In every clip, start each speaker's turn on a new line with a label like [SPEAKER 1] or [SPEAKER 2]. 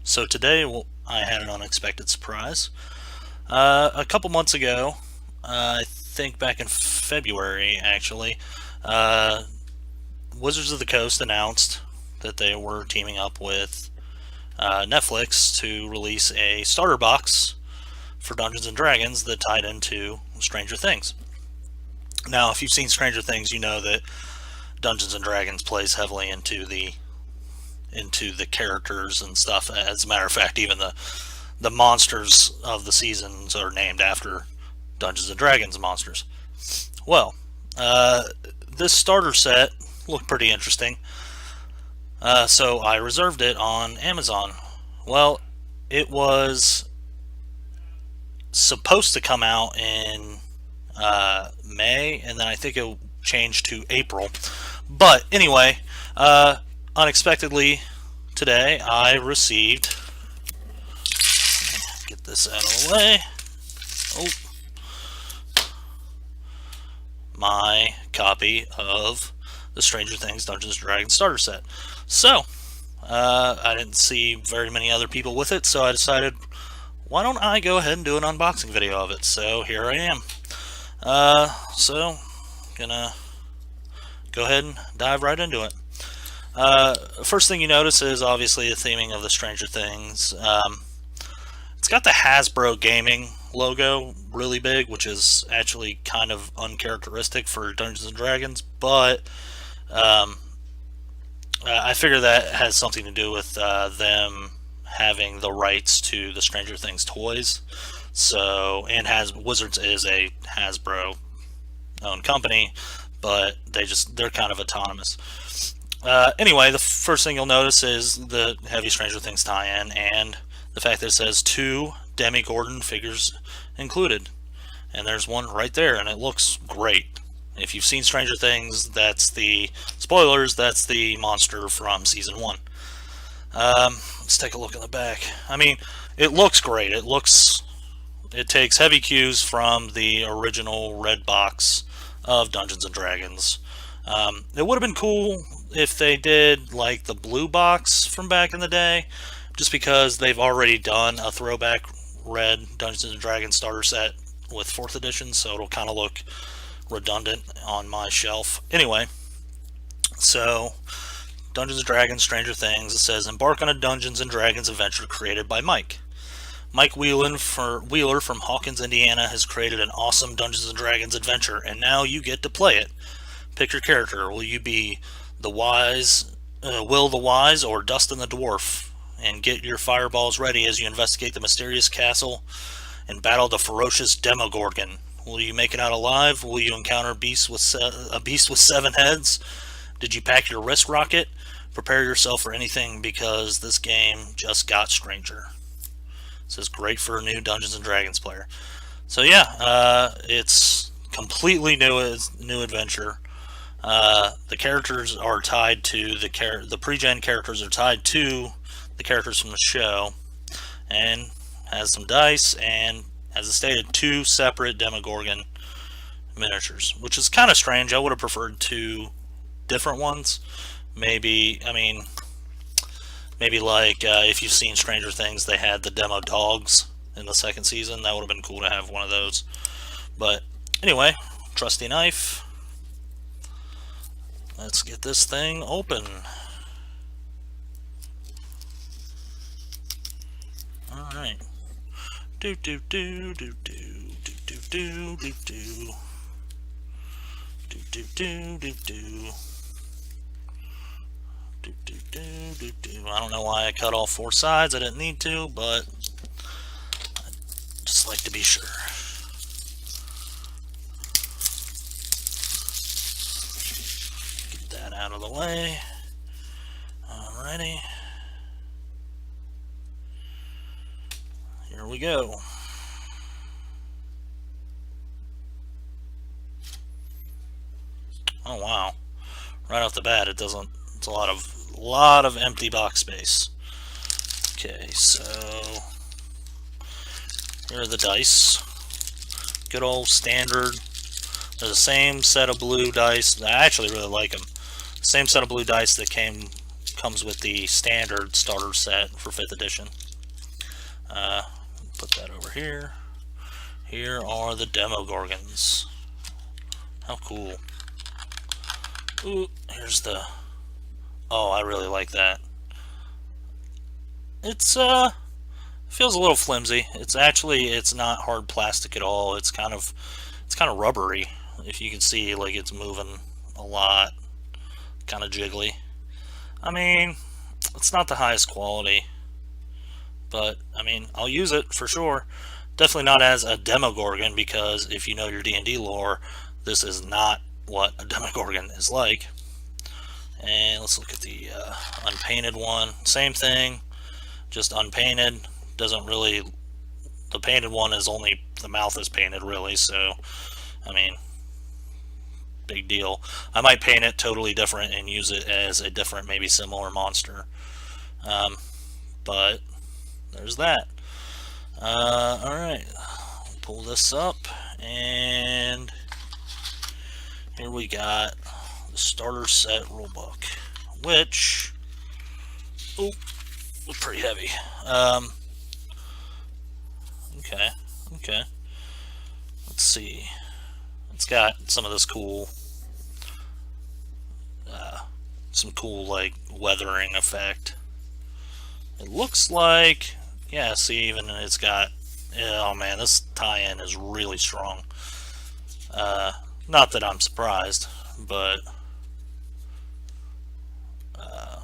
[SPEAKER 1] So today I had an unexpected surprise. A couple months ago, I think back in February actually, uh, Wizards of the Coast announced that they were teaming up with Netflix to release a starter box for Dungeons and Dragons that tied into Stranger Things. Now, if you've seen Stranger Things, you know that Dungeons and Dragons plays heavily into the characters and stuff. As a matter of fact, even the monsters of the seasons are named after Dungeons and Dragons monsters. Well, this starter set looked pretty interesting, so I reserved it on Amazon. Well, it was supposed to come out in May, and then I think it changed to April. But anyway, unexpectedly today I received. Get this out of the way. Oh, my copy of the Stranger Things Dungeons & Dragons starter set. So, I didn't see very many other people with it, so I decided, why don't I go ahead and do an unboxing video of it? So here I am. So, gonna go ahead and dive right into it. First thing you notice is obviously the theming of the Stranger Things. It's got the Hasbro Gaming logo really big, which is actually kind of uncharacteristic for Dungeons and Dragons, but I figure that has something to do with them having the rights to the Stranger Things toys. So, and Wizards is a Hasbro owned company, but they're kind of autonomous. Anyway, the first thing you'll notice is the heavy Stranger Things tie-in and the fact that it says 2 Demogorgon figures included. And there's one right there, and it looks great. If you've seen Stranger Things, that's the spoilers. That's the monster from season 1. Let's take a look in the back. I mean, it looks great. It takes heavy cues from the original red box of Dungeons and Dragons. It would have been cool if they did like the blue box from back in the day, just because they've already done a throwback red Dungeons and Dragons starter set with 4th edition, so it'll kind of look redundant on my shelf. Anyway, so Dungeons and Dragons Stranger Things, it says embark on a Dungeons and Dragons adventure created by Mike. Mike Wheeler from Hawkins, Indiana has created an awesome Dungeons and Dragons adventure, and now you get to play it. Pick your character. Will you be Will the Wise or Dustin the Dwarf? And get your fireballs ready as you investigate the mysterious castle and battle the ferocious Demogorgon. Will you make it out alive? Will you encounter a beast with 7 heads? Did you pack your wrist rocket? Prepare yourself for anything because this game just got stranger. This is great for a new Dungeons and Dragons player. So yeah, it's completely new adventure. The characters are tied to the pre-gen characters are tied to the characters from the show, and has some dice and, as I stated, 2 separate Demogorgon miniatures, which is kind of strange. I would have preferred 2 different ones. Maybe like if you've seen Stranger Things, they had the demo dogs in the 2nd season. That would have been cool to have one of those. But anyway, trusty knife. Let's get this thing open. Alright. Do do do do do do do do do do do do do do do. I don't know why I cut all 4 sides. I didn't need to, but I just like to be sure. Get that out of the way. Alrighty. Here we go. Oh wow. Right off the bat, it's a lot of empty box space. Okay, so here are the dice. Good old standard. They're the same set of blue dice. I actually really like them. Same set of blue dice that came comes with the standard starter set for 5th edition. Put that over here. Here are the Demogorgons. How cool. Ooh, here's the... Oh, I really like that. It's, feels a little flimsy. It's not hard plastic at all. It's kind of rubbery. If you can see, like, it's moving a lot. Kind of jiggly. I mean, it's not the highest quality, but I mean, I'll use it for sure. Definitely not as a Demogorgon, because if you know your D&D lore, this is not what a Demogorgon is like. And let's look at the unpainted one. Same thing, just unpainted. Doesn't really... The painted one is only the mouth is painted, really, so I mean, big deal. I might paint it totally different and use it as a different, maybe similar monster. But there's that. Alright, pull this up, and here we got the starter set rulebook, which, oh, was pretty heavy. Okay. Let's see. It's got some of this cool, some cool, like, weathering effect. It looks like, yeah, see, even it's got, oh man, this tie-in is really strong. Not that I'm surprised, but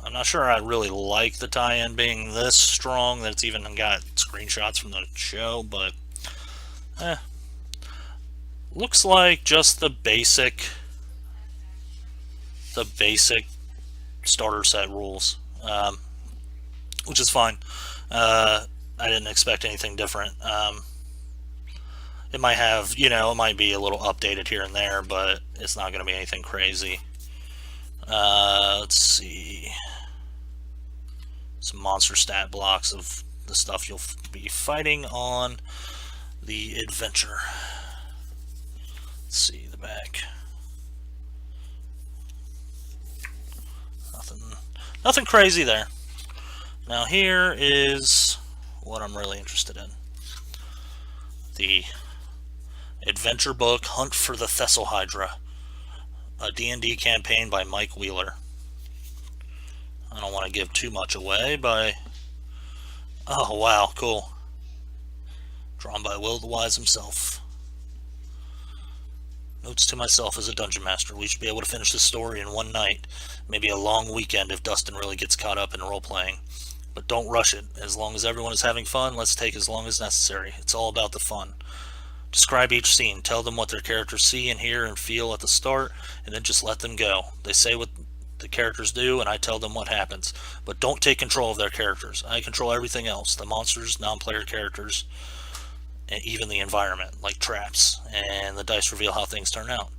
[SPEAKER 1] I'm not sure I really like the tie-in being this strong, that it's even got screenshots from the show, but looks like just the basic starter set rules, which is fine. I didn't expect anything different. It might have, it might be a little updated here and there, but it's not going to be anything crazy. Let's see. Some monster stat blocks of the stuff you'll be fighting on the adventure. Let's see the back. Nothing crazy there. Now here is what I'm really interested in. The adventure book, Hunt for the Thessalhydra, a D&D campaign by Mike Wheeler. I don't want to give too much away by... Oh, wow, cool. Drawn by Will the Wise himself. Notes to myself as a dungeon master. We should be able to finish this story in one night. Maybe a long weekend if Dustin really gets caught up in role-playing. But don't rush it. As long as everyone is having fun, let's take as long as necessary. It's all about the fun. Describe each scene. Tell them what their characters see and hear and feel at the start, and then just let them go. They say what the characters do, and I tell them what happens. But don't take control of their characters. I control everything else. The monsters, non-player characters, and even the environment, like traps, and the dice reveal how things turn out.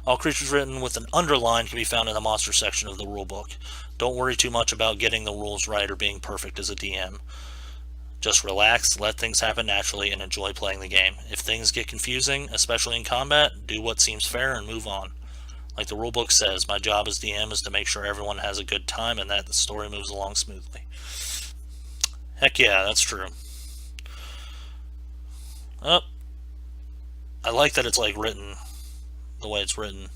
[SPEAKER 1] All creatures written with an underline can be found in the monster section of the rulebook. Don't worry too much about getting the rules right or being perfect as a DM. Just relax, let things happen naturally, and enjoy playing the game. If things get confusing, especially in combat, do what seems fair and move on. Like the rulebook says, my job as DM is to make sure everyone has a good time and that the story moves along smoothly. Heck yeah, that's true. Oh, I like that it's like written the way it's written.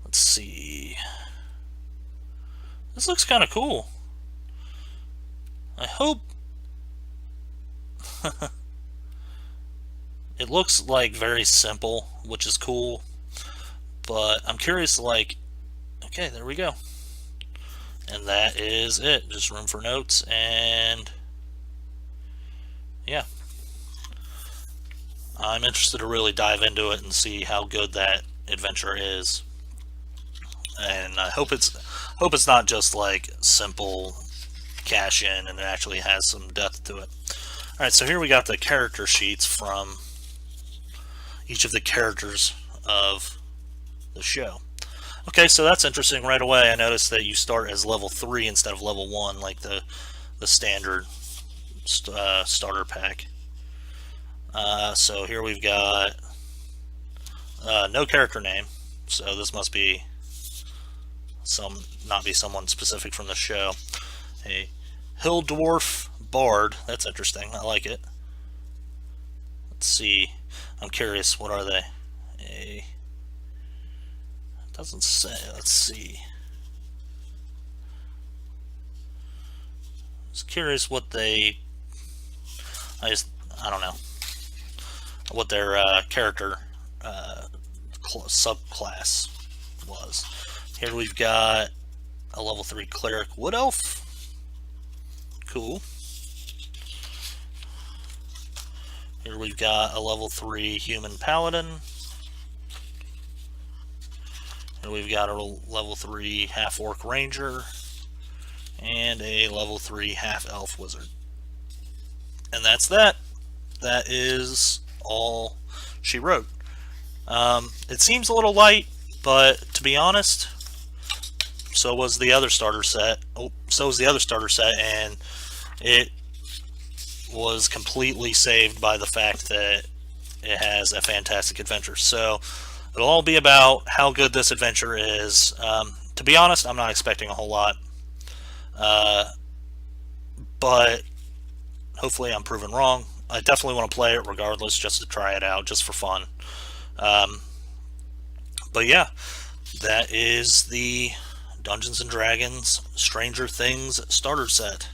[SPEAKER 1] Let's see. This looks kind of cool. I hope it looks like very simple, which is cool, but I'm curious, like, okay, there we go. And that is it. Just room for notes, and yeah. I'm interested to really dive into it and see how good that adventure is. And I hope it's not just like simple cash in, and it actually has some depth to it. Alright, so here we got the character sheets from each of the characters of the show. Okay, so that's interesting. Right away I noticed that you start as level 3 instead of level 1, like the standard starter pack. So here we've got no character name, so this must be not be someone specific from the show. A Hill Dwarf Bard. That's interesting. I like it. Let's see. I'm curious. What are they? A. Doesn't say. Let's see. I was curious what they. I don't know what their character subclass was. Here we've got a level 3 cleric wood elf. Cool. Here we've got a level 3 human paladin. Here we've got a level 3 half orc ranger and a level 3 half elf wizard. And that's that. That is all she wrote. It seems a little light, but to be honest, so was the other starter set. And it was completely saved by the fact that it has a fantastic adventure. So it'll all be about how good this adventure is. To be honest, I'm not expecting a whole lot, but hopefully I'm proven wrong. I definitely want to play it regardless, just to try it out, just for fun. But yeah, that is the Dungeons and Dragons Stranger Things starter set.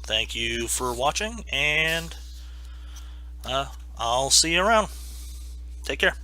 [SPEAKER 1] Thank you for watching, and I'll see you around. Take care.